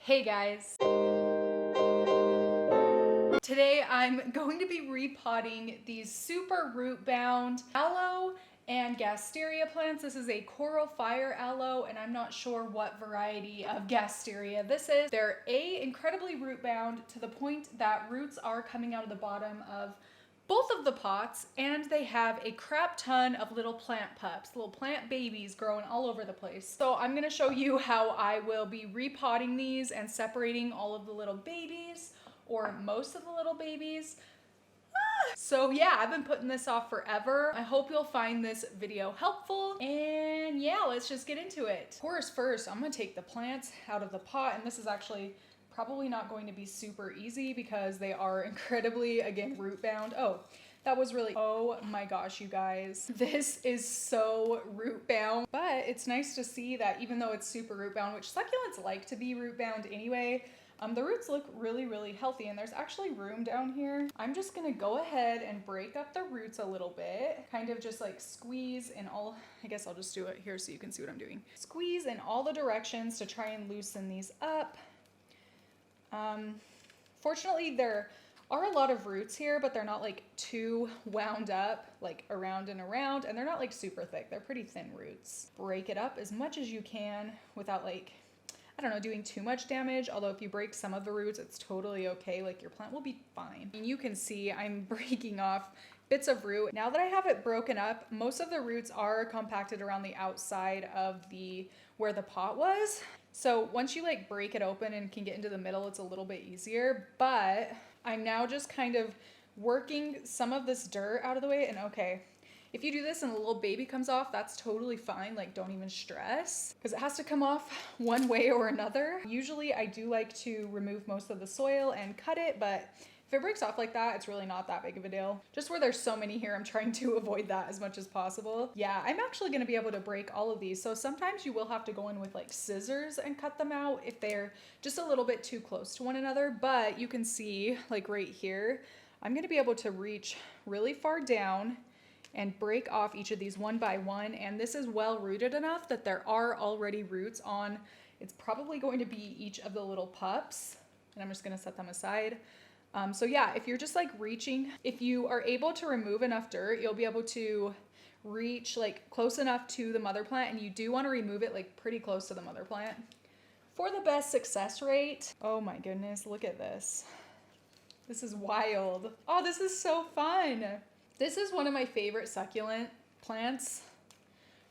Hey guys! Today I'm going to be repotting these super root bound aloe and gasteria plants. This is a coral fire aloe and I'm not sure what variety of gasteria this is. They're incredibly root bound to the point that roots are coming out of the bottom of both of the pots, and they have a crap ton of little plant pups, little plant babies growing all over the place. So I'm gonna show you how I will be repotting these and separating all of the little babies, or most of the little babies. So yeah, I've been putting this off forever. I hope you'll find this video helpful, and yeah, let's just get into it. Of course, first, I'm gonna take the plants out of the pot, and this is actually probably not going to be super easy because they are incredibly, again, root bound. Oh, that was really, oh my gosh, you guys. This is so root bound, but it's nice to see that even though it's super root bound, which succulents like to be root bound anyway, the roots look really, really healthy, and there's actually room down here. I'm just gonna go ahead and break up the roots a little bit, kind of just like squeeze in all, I guess I'll just do it here so you can see what I'm doing. Squeeze in all the directions to try and loosen these up. Fortunately, there are a lot of roots here, but they're not like too wound up, like around and around, and they're not like super thick. They're pretty thin roots. Break it up as much as you can without, like, I don't know, doing too much damage. Although if you break some of the roots, it's totally okay. Like, your plant will be fine. And you can see I'm breaking off bits of root. Now that I have it broken up, most of the roots are compacted around the outside of where the pot was. So once you like break it open and can get into the middle, it's a little bit easier, but I'm now just kind of working some of this dirt out of the way. And okay, if you do this and a little baby comes off, that's totally fine. Like, don't even stress, because it has to come off one way or another. Usually I do like to remove most of the soil and cut it, but if it breaks off like that, it's really not that big of a deal. Just where there's so many here, I'm trying to avoid that as much as possible. Yeah, I'm actually gonna be able to break all of these. So sometimes you will have to go in with like scissors and cut them out if they're just a little bit too close to one another. But you can see, like right here, I'm gonna be able to reach really far down and break off each of these one by one. And this is well rooted enough that there are already roots on, it's probably going to be each of the little pups. And I'm just gonna set them aside. So yeah, if you're just like reaching, if you are able to remove enough dirt, you'll be able to reach like close enough to the mother plant, and you do want to remove it like pretty close to the mother plant for the best success rate. Oh my goodness, look at this. This is wild. Oh, this is so fun. This is one of my favorite succulent plants.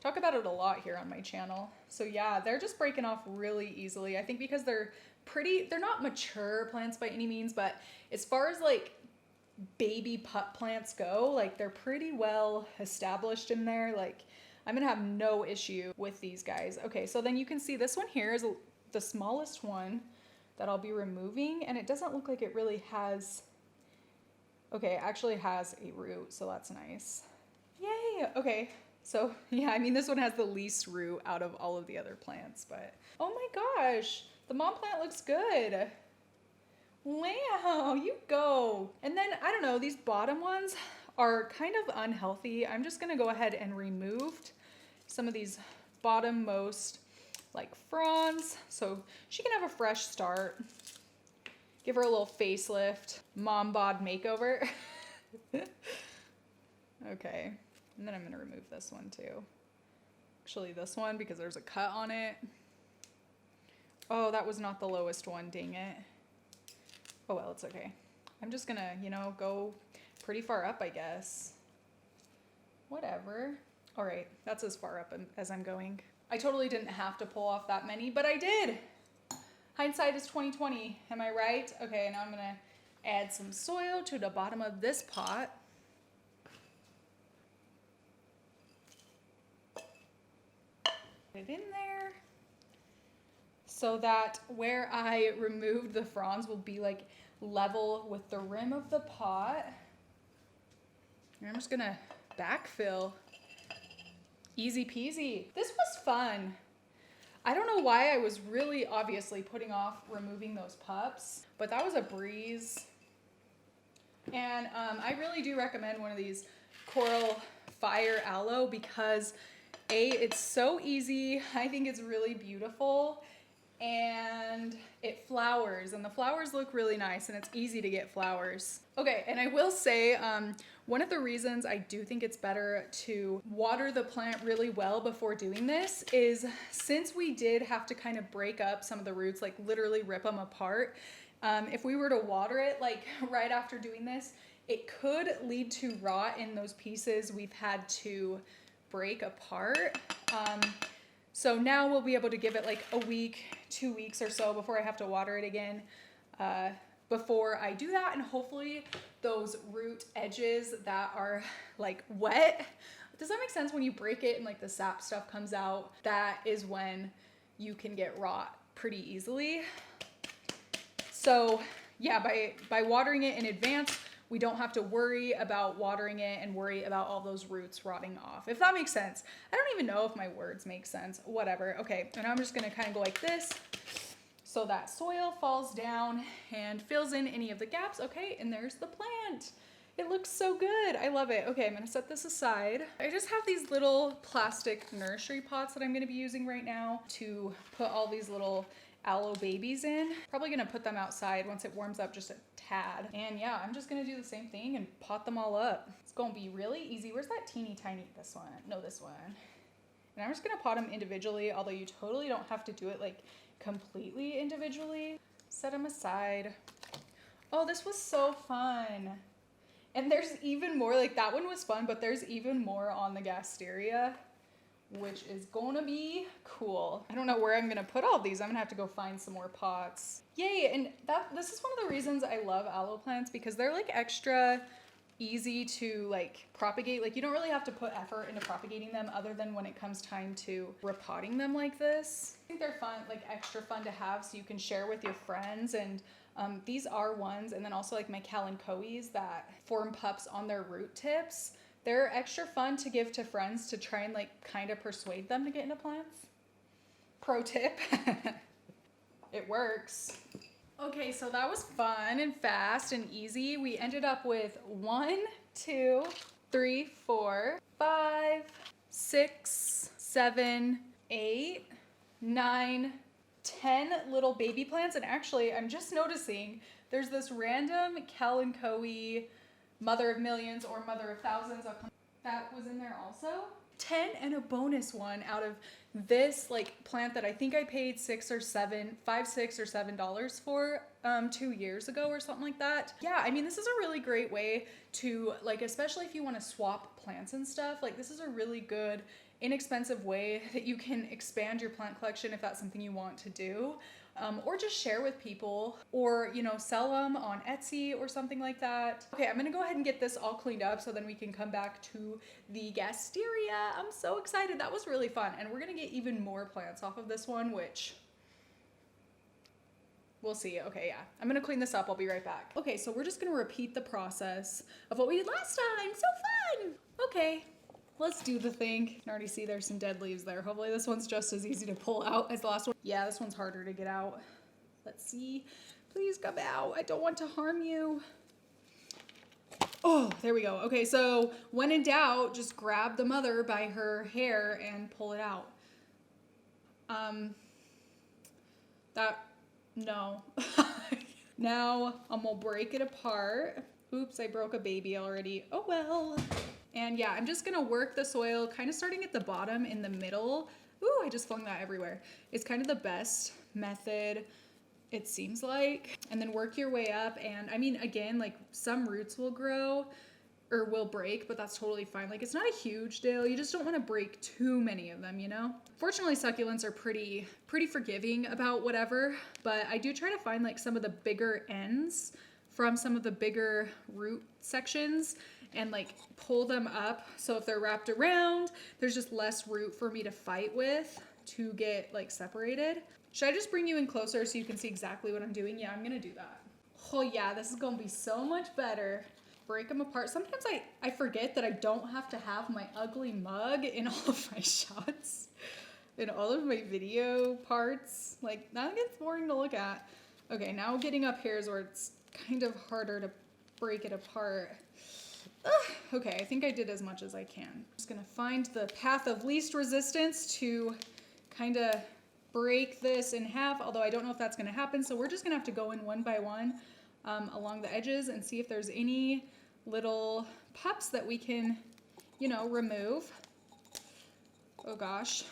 Talk about it a lot here on my channel. So yeah, they're just breaking off really easily. I think because they're not mature plants by any means, but as far as like baby pup plants go, like they're pretty well established in there. Like, I'm gonna have no issue with these guys. Okay, so then you can see this one here is the smallest one that I'll be removing, and it doesn't look like it really has, okay, it actually has a root, so that's nice. Yay, okay. So yeah, I mean, this one has the least root out of all of the other plants, but oh my gosh, the mom plant looks good. Wow, you go. And then, I don't know, these bottom ones are kind of unhealthy. I'm just gonna go ahead and remove some of these bottommost like fronds so she can have a fresh start. Give her a little facelift, mom bod makeover. Okay. And then I'm gonna remove this one too. Actually, this one, because there's a cut on it. Oh, that was not the lowest one, dang it. Oh well, it's okay. I'm just gonna, you know, go pretty far up, I guess. Whatever. All right, that's as far up as I'm going. I totally didn't have to pull off that many, but I did. Hindsight is 20/20, am I right? Okay, now I'm gonna add some soil to the bottom of this pot. Put it in there so that where I removed the fronds will be like level with the rim of the pot. And I'm just gonna backfill. Easy peasy. This was fun. I don't know why I was really obviously putting off removing those pups, but that was a breeze. And I really do recommend one of these coral fire aloe because it's so easy. I think it's really beautiful, and it get flowers, and the flowers look really nice, and it's easy to get flowers. Okay, and I will say, one of the reasons I do think it's better to water the plant really well before doing this is since we did have to kind of break up some of the roots, like literally rip them apart, if we were to water it like right after doing this, it could lead to rot in those pieces we've had to break apart. So now we'll be able to give it like a week, 2 weeks or so before I have to water it again. Before I do that, and hopefully those root edges that are like wet, does that make sense? When you break it and like the sap stuff comes out, that is when you can get rot pretty easily. So yeah, by watering it in advance, we don't have to worry about watering it and worry about all those roots rotting off, if that makes sense. I don't even know if my words make sense, whatever. Okay, and I'm just gonna kind of go like this so that soil falls down and fills in any of the gaps. Okay, and there's the plant. It looks so good. I love it. Okay, I'm gonna set this aside. I just have these little plastic nursery pots that I'm gonna be using right now to put all these little aloe babies in. Probably gonna put them outside once it warms up just a tad. And yeah, I'm just gonna do the same thing and pot them all up. It's gonna be really easy. Where's that teeny tiny, this one? No, this one. And I'm just gonna pot them individually, although you totally don't have to do it like completely individually. Set them aside. Oh, this was so fun. And there's even more, like that one was fun, but there's even more on the Gasteria, which is gonna be cool. I don't know where I'm gonna put all these. I'm gonna have to go find some more pots. Yay, and this is one of the reasons I love aloe plants, because they're like extra easy to like propagate. Like you don't really have to put effort into propagating them other than when it comes time to repotting them like this. I think they're fun, like extra fun to have so you can share with your friends. And these are ones, and then also like my kalanchoes that form pups on their root tips. They're extra fun to give to friends to try and like kind of persuade them to get into plants. Pro tip. It works. Okay, so that was fun and fast and easy. We ended up with 1, 2, 3, 4, 5, 6, 7, 8, 9, 10 little baby plants. And actually, I'm just noticing there's this random kalanchoe mother of millions or mother of thousands that was in there also. 10 and a bonus one out of this like plant that I think I paid $5, $6 or $7 for 2 years ago or something like that. Yeah, I mean, this is a really great way to like, especially if you want to swap plants and stuff, like this is a really good inexpensive way that you can expand your plant collection if that's something you want to do. Or just share with people, or you know, sell them on Etsy or something like that. Okay, I'm gonna go ahead and get this all cleaned up so then we can come back to the Gasteria. I'm so excited. That was really fun, and we're gonna get even more plants off of this one, which we'll see. Okay, yeah, I'm gonna clean this up. I'll be right back. Okay, so we're just gonna repeat the process of what we did last time. So fun. Okay. Let's do the thing. You can already see there's some dead leaves there. Hopefully this one's just as easy to pull out as the last one. Yeah, this one's harder to get out. Let's see. Please come out. I don't want to harm you. Oh, there we go. Okay, so when in doubt, just grab the mother by her hair and pull it out. No. Now I'm gonna break it apart. Oops, I broke a baby already. Oh well. And yeah, I'm just gonna work the soil kind of starting at the bottom in the middle. Ooh, I just flung that everywhere. It's kind of the best method, it seems like. And then work your way up. And I mean, again, like some roots will grow or will break, but that's totally fine. Like it's not a huge deal. You just don't want to break too many of them, you know? Fortunately, succulents are pretty forgiving about whatever, but I do try to find like some of the bigger ends from some of the bigger root sections and like pull them up. So if they're wrapped around, there's just less root for me to fight with to get like separated. Should I just bring you in closer so you can see exactly what I'm doing? Yeah, I'm gonna do that. Oh yeah, this is gonna be so much better. Break them apart. Sometimes I forget that I don't have to have my ugly mug in all of my shots, in all of my video parts. Like that gets boring to look at. Okay, now getting up here is where it's kind of harder to break it apart. Okay, I think I did as much as I can. Just gonna find the path of least resistance to kind of break this in half, although I don't know if that's gonna happen. So we're just gonna have to go in one by one along the edges and see if there's any little pups that we can, you know, remove. Oh gosh,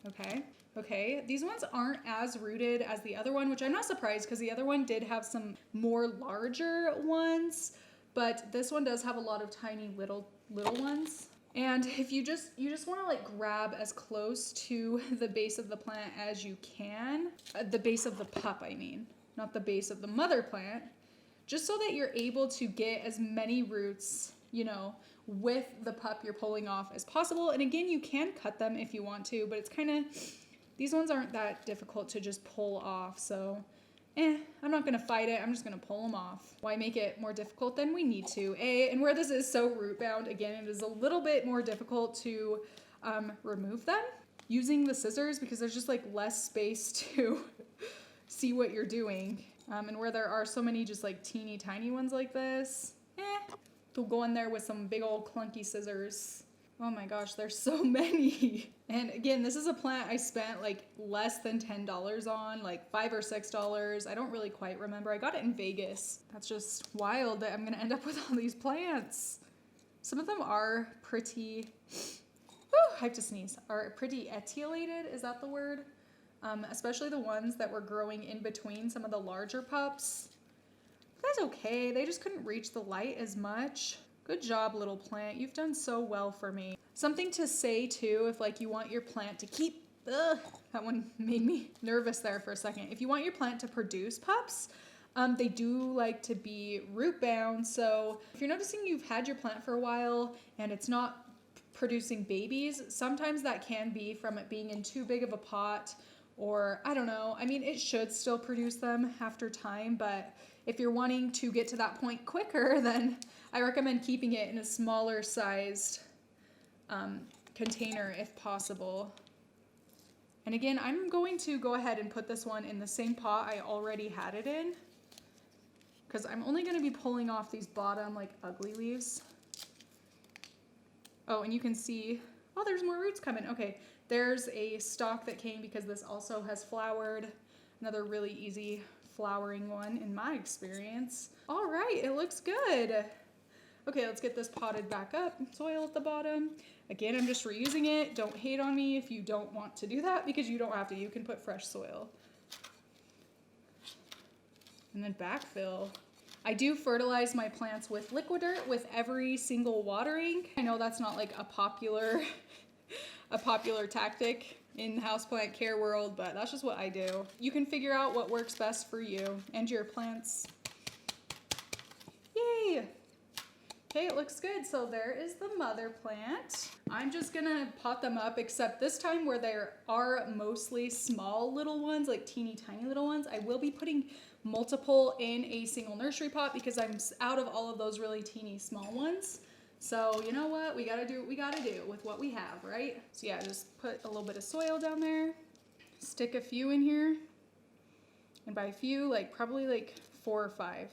okay. Okay, these ones aren't as rooted as the other one, which I'm not surprised because the other one did have some more larger ones, but this one does have a lot of tiny little ones. And if you just want to like grab as close to the base of the plant as you can, the base of the pup, I mean, not the base of the mother plant, just so that you're able to get as many roots, you know, with the pup you're pulling off as possible. And again, you can cut them if you want to, but it's kind of, these ones aren't that difficult to just pull off. So, I'm not going to fight it. I'm just going to pull them off. Why make it more difficult than we need to? And where this is so root bound, again, it is a little bit more difficult to remove them using the scissors because there's just like less space to see what you're doing. And where there are so many just like teeny tiny ones like this, they'll go in there with some big old clunky scissors. Oh my gosh, there's so many. And again, this is a plant I spent like less than $10 on, like $5 or $6. I don't really quite remember. I got it in Vegas. That's just wild that I'm gonna end up with all these plants. Some of them are pretty, I have to sneeze, are pretty etiolated, is that the word? Especially the ones that were growing in between some of the larger pups. That's okay, they just couldn't reach the light as much. Good job, little plant. You've done so well for me. Something to say too, if like you want your plant to keep, that one made me nervous there for a second. If you want your plant to produce pups, they do like to be root bound. So if you're noticing you've had your plant for a while and it's not producing babies, sometimes that can be from it being in too big of a pot, or I don't know. I mean, it should still produce them after time, but if you're wanting to get to that point quicker, then I recommend keeping it in a smaller sized container if possible. And again, I'm going to go ahead and put this one in the same pot I already had it in, because I'm only going to be pulling off these bottom like ugly leaves. Oh, and you can see, oh, there's more roots coming. Okay, there's a stalk that came because this also has flowered. Another really easy flowering one in my experience. All right, it looks good. Okay, let's get this potted back up. Soil at the bottom. Again, I'm just reusing it. Don't hate on me if you don't want to do that because you don't have to. You can put fresh soil. And then backfill. I do fertilize my plants with liquid dirt with every single watering. I know that's not like a popular tactic in the houseplant care world, but that's just what I do. You can figure out what works best for you and your plants. Yay! Okay, it looks good. So there is the mother plant. I'm just gonna pot them up, except this time where there are mostly small little ones, like teeny tiny little ones, I will be putting multiple in a single nursery pot because I'm out of all of those really teeny small ones. So you know what? We gotta do what we gotta do with what we have, right? So yeah, just put a little bit of soil down there, stick a few in here, and by a few, like probably like 4 or 5.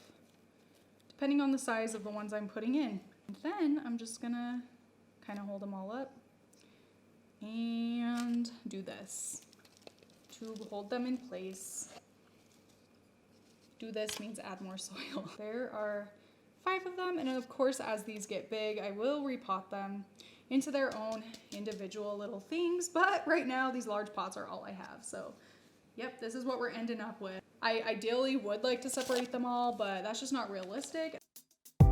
Depending on the size of the ones I'm putting in. And then I'm just gonna kind of hold them all up and do this to hold them in place. Do this means add more soil. There are 5 of them, and of course as these get big I will repot them into their own individual little things, but right now these large pots are all I have. So yep, this is what we're ending up with. I ideally would like to separate them all, but that's just not realistic. I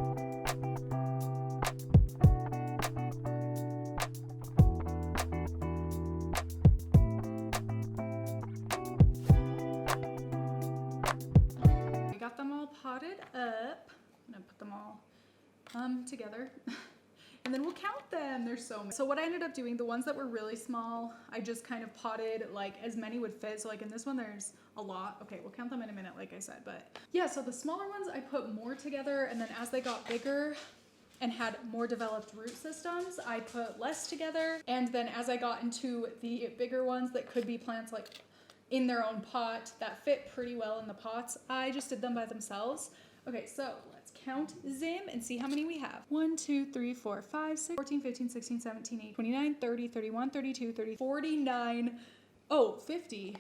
got them all potted up. I'm gonna put them all together. And then we'll count them. There's so many. So what I ended up doing, the ones that were really small, I just kind of potted like as many would fit. So like in this one, there's a lot. Okay, we'll count them in a minute, like I said. But yeah, so the smaller ones I put more together, and then as they got bigger and had more developed root systems, I put less together. And then as I got into the bigger ones that could be plants like in their own pot that fit pretty well in the pots, I just did them by themselves. Okay, so let's count them and see how many we have. 1, 2, 3, 4, 5, 6, 14, 15, 16, 17, 18, 29, 30, 31, 32, 30, 49, oh, 50.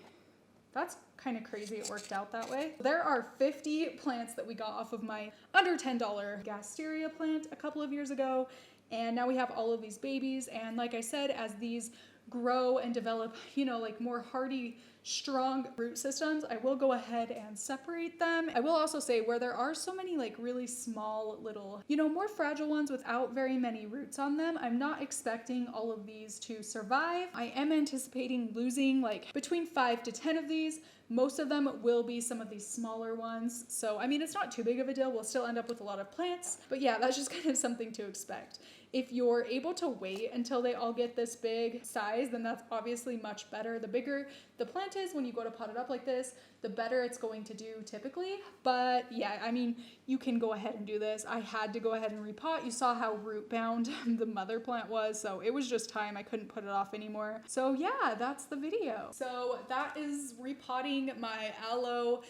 that's kind of crazy it worked out that way. There are 50 plants that we got off of my under $10 Gasteria plant a couple of years ago. And now we have all of these babies. And like I said, as these grow and develop, you know, like more hardy, strong root systems, I will go ahead and separate them. I will also say where there are so many like really small little, you know, more fragile ones without very many roots on them, I'm not expecting all of these to survive. I am anticipating losing like between 5 to 10 of these. Most of them will be some of these smaller ones. So, I mean, it's not too big of a deal. We'll still end up with a lot of plants, but yeah, that's just kind of something to expect. If you're able to wait until they all get this big size, then that's obviously much better. The bigger the plant is when you go to pot it up like this, the better it's going to do typically. But yeah, I mean, you can go ahead and do this. I had to go ahead and repot. You saw how root bound the mother plant was, so it was just time. I couldn't put it off anymore. So yeah, that's the video. So that is repotting my aloe,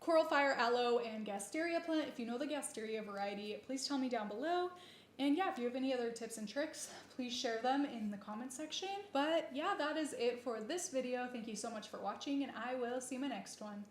coral fire aloe and Gasteria plant. If you know the Gasteria variety, please tell me down below. And yeah, if you have any other tips and tricks, please share them in the comment section. But yeah, that is it for this video. Thank you so much for watching, and I will see you in my next one.